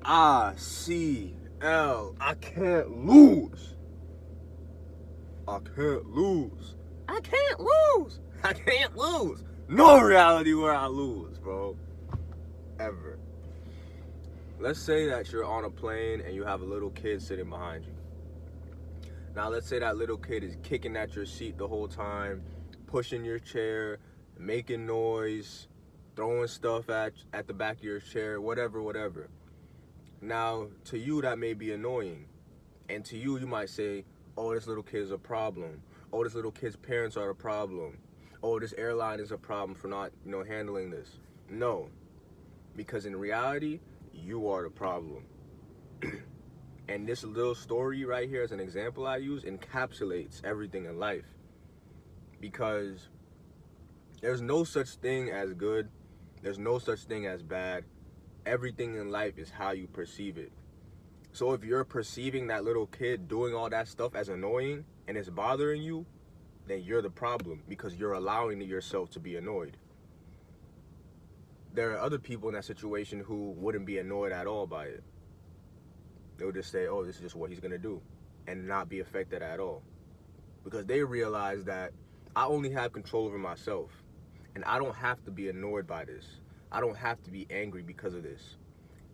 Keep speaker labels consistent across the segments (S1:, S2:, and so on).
S1: icLAAo. I can't lose. I can't lose. I can't lose. I can't lose. No reality where I lose, bro. Ever. Let's say that you're on a plane and you have a little kid sitting behind you. Now, let's say that little kid is kicking at your seat the whole time, pushing your chair, making noise, throwing stuff at the back of your chair, whatever. Now, to you, that may be annoying. And to you, you might say, oh, this little kid is a problem. Oh, this little kid's parents are a problem. Oh, this airline is a problem for not, handling this. No, because in reality, you are the problem. And this little story right here, as an example I use, encapsulates everything in life. Because there's no such thing as good. There's no such thing as bad. Everything in life is how you perceive it. So if you're perceiving that little kid doing all that stuff as annoying and it's bothering you, then you're the problem because you're allowing yourself to be annoyed. There are other people in that situation who wouldn't be annoyed at all by it. They would just say, oh, this is just what he's going to do, and not be affected at all. Because they realize that I only have control over myself, and I don't have to be annoyed by this. I don't have to be angry because of this.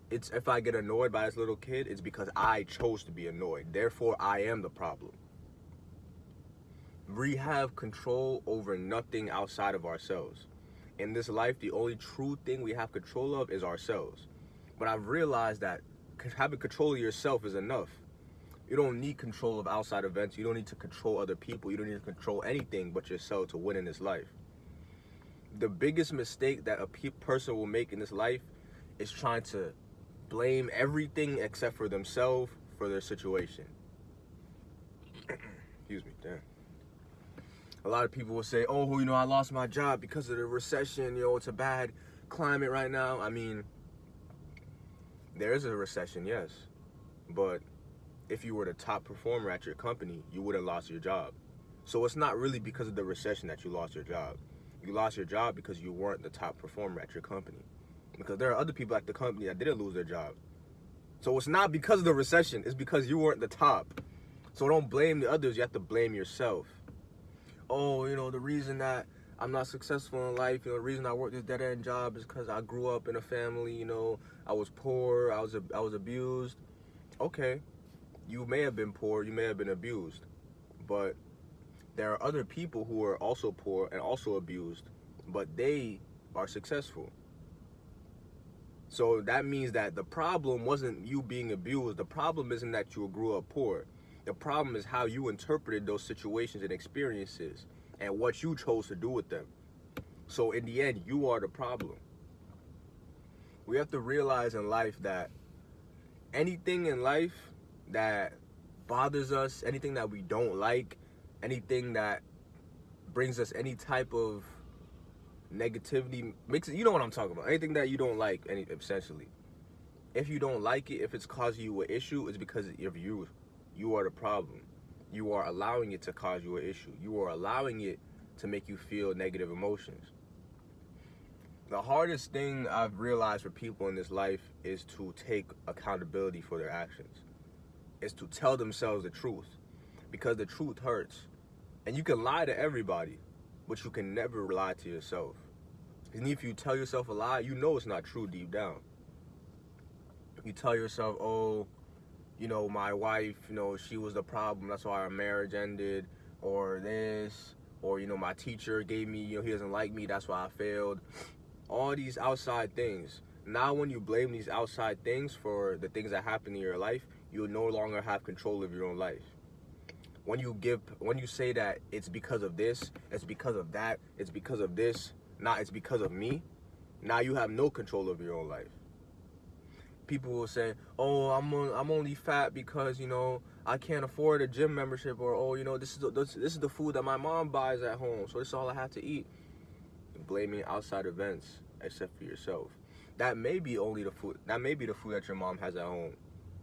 S1: It's if I get annoyed by this little kid, it's because I chose to be annoyed. Therefore, I am the problem. We have control over nothing outside of ourselves. In this life, the only true thing we have control of is ourselves. But I've realized that having control of yourself is enough. You don't need control of outside events. You don't need to control other people. You don't need to control anything but yourself to win in this life. The biggest mistake that a person will make in this life is trying to blame everything except for themselves for their situation. Excuse me, damn. A lot of people will say, oh, I lost my job because of the recession. It's a bad climate right now. I mean, there is a recession, yes. But if you were the top performer at your company, you would have lost your job. So it's not really because of the recession that you lost your job. You lost your job because you weren't the top performer at your company. Because there are other people at the company that didn't lose their job. So it's not because of the recession. It's because you weren't the top. So don't blame the others. You have to blame yourself. Oh, the reason that I'm not successful in life, the reason I work this dead-end job is because I grew up in a family, I was poor, I was abused. Okay, you may have been poor, you may have been abused, but there are other people who are also poor and also abused, but they are successful. So that means that the problem wasn't you being abused. The problem isn't that you grew up poor. The problem is how you interpreted those situations and experiences and what you chose to do with them. So in the end, you are the problem. We have to realize in life that anything in life that bothers us, anything that we don't like, anything that brings us any type of negativity, makes it, you know what I'm talking about, anything that you don't like, essentially. If you don't like it, if it's causing you an issue, it's because of you. You are the problem. You are allowing it to cause you an issue. You are allowing it to make you feel negative emotions. The hardest thing I've realized for people in this life is to take accountability for their actions. It's to tell themselves the truth, because the truth hurts. And you can lie to everybody, but you can never lie to yourself. And if you tell yourself a lie, you know it's not true deep down. You tell yourself, oh, my wife, she was the problem, that's why our marriage ended, or this, or, my teacher gave me, he doesn't like me, that's why I failed. All these outside things. Now when you blame these outside things for the things that happen in your life, you'll no longer have control of your own life. When you say that it's because of this, it's because of that, it's because of this, not it's because of me, now you have no control of your own life. People will say, oh, I'm only fat because, I can't afford a gym membership, or, oh, this is the food that my mom buys at home, so this is all I have to eat. Blaming outside events except for yourself. That may be the food that your mom has at home,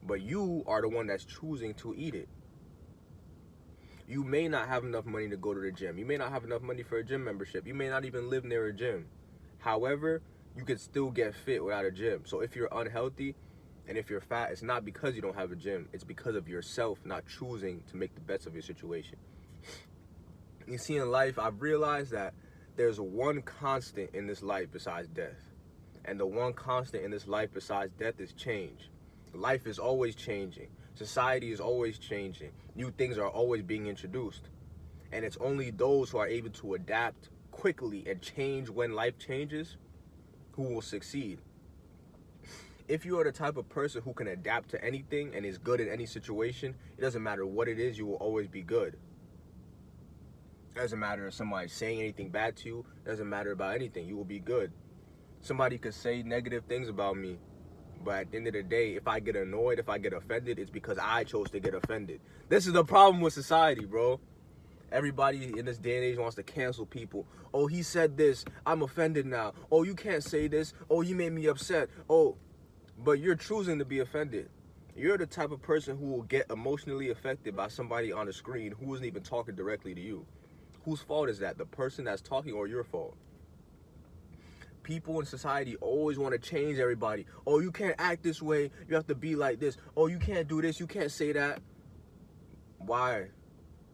S1: but you are the one that's choosing to eat it. You may not have enough money to go to the gym. You may not have enough money for a gym membership. You may not even live near a gym. However, you can still get fit without a gym. So if you're unhealthy And if you're fat, it's not because you don't have a gym. It's because of yourself not choosing to make the best of your situation. You see, in life, I've realized that there's one constant in this life besides death. And the one constant in this life besides death is change. Life is always changing. Society is always changing. New things are always being introduced. And it's only those who are able to adapt quickly and change when life changes who will succeed. If you are the type of person who can adapt to anything and is good in any situation, it doesn't matter what it is, you will always be good. It doesn't matter if somebody's saying anything bad to you. It doesn't matter about anything. You will be good. Somebody could say negative things about me, but at the end of the day, if I get annoyed, if I get offended, it's because I chose to get offended. This is the problem with society, bro. Everybody in this day and age wants to cancel people. Oh, he said this. I'm offended now. Oh, you can't say this. Oh, you made me upset. Oh, but you're choosing to be offended. You're the type of person who will get emotionally affected by somebody on the screen who isn't even talking directly to you. Whose fault is that? The person that's talking or your fault? People in society always want to change everybody. Oh, you can't act this way. You have to be like this. Oh, you can't do this. You can't say that. Why?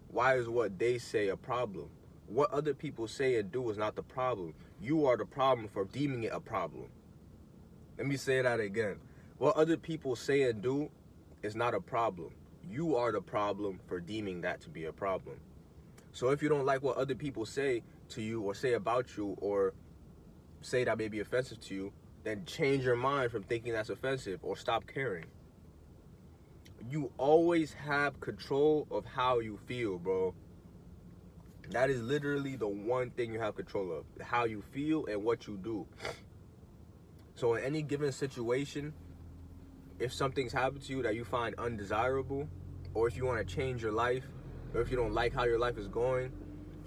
S1: Why is what they say a problem? What other people say and do is not the problem. You are the problem for deeming it a problem. Let me say that again. What other people say and do is not a problem. You are the problem for deeming that to be a problem. So if you don't like what other people say to you or say about you or say that may be offensive to you, then change your mind from thinking that's offensive or stop caring. You always have control of how you feel, bro. That is literally the one thing you have control of. How you feel and what you do. So in any given situation, if something's happened to you that you find undesirable, or if you want to change your life, or if you don't like how your life is going,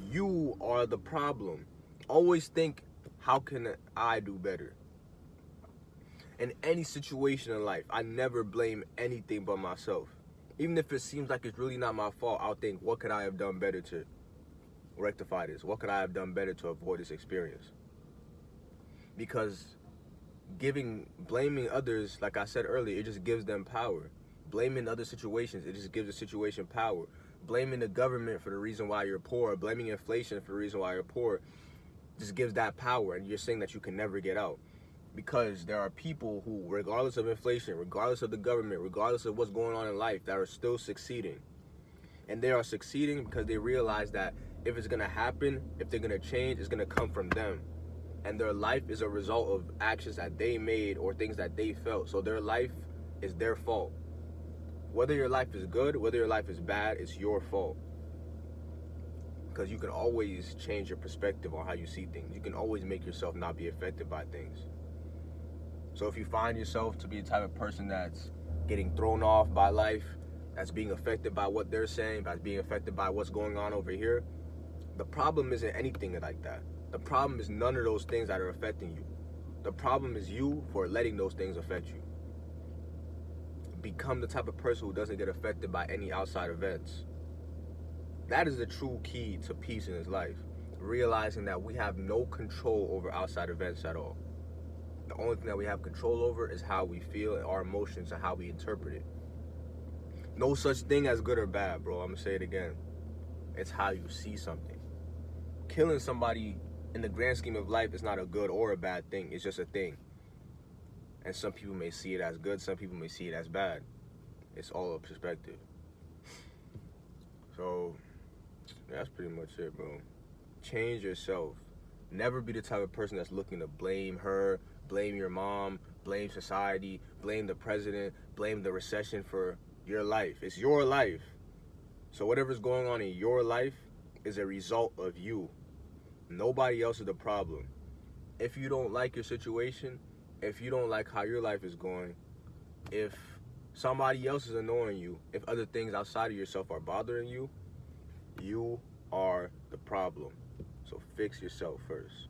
S1: you are the problem. Always think, how can I do better? In any situation in life, I never blame anything but myself. Even if it seems like it's really not my fault, I'll think, what could I have done better to rectify this? What could I have done better to avoid this experience? Because blaming others, like I said earlier, it just gives them power. Blaming other situations, it just gives the situation power. Blaming the government for the reason why you're poor, blaming inflation for the reason why you're poor, just gives that power, and you're saying that you can never get out. Because there are people who, regardless of inflation, regardless of the government, regardless of what's going on in life, that are still succeeding. And they are succeeding because they realize that if it's going to happen, if they're going to change, it's going to come from them. And their life is a result of actions that they made or things that they felt. So their life is their fault. Whether your life is good, whether your life is bad, it's your fault. Because you can always change your perspective on how you see things. You can always make yourself not be affected by things. So if you find yourself to be the type of person that's getting thrown off by life, that's being affected by what they're saying, that's being affected by what's going on over here, the problem isn't anything like that. The problem is none of those things that are affecting you. The problem is you for letting those things affect you. Become the type of person who doesn't get affected by any outside events. That is the true key to peace in his life. Realizing that we have no control over outside events at all. The only thing that we have control over is how we feel and our emotions and how we interpret it. No such thing as good or bad, bro. I'm going to say it again. It's how you see something. Killing somebody in the grand scheme of life is not a good or a bad thing. It's just a thing. And some people may see it as good. Some people may see it as bad. It's all a perspective. So, that's pretty much it, bro. Change yourself. Never be the type of person that's looking to blame her, blame your mom, blame society, blame the president, blame the recession for your life. It's your life. So whatever's going on in your life is a result of you. Nobody else is the problem. If you don't like your situation, if you don't like how your life is going, if somebody else is annoying you, if other things outside of yourself are bothering you, you are the problem. So fix yourself first.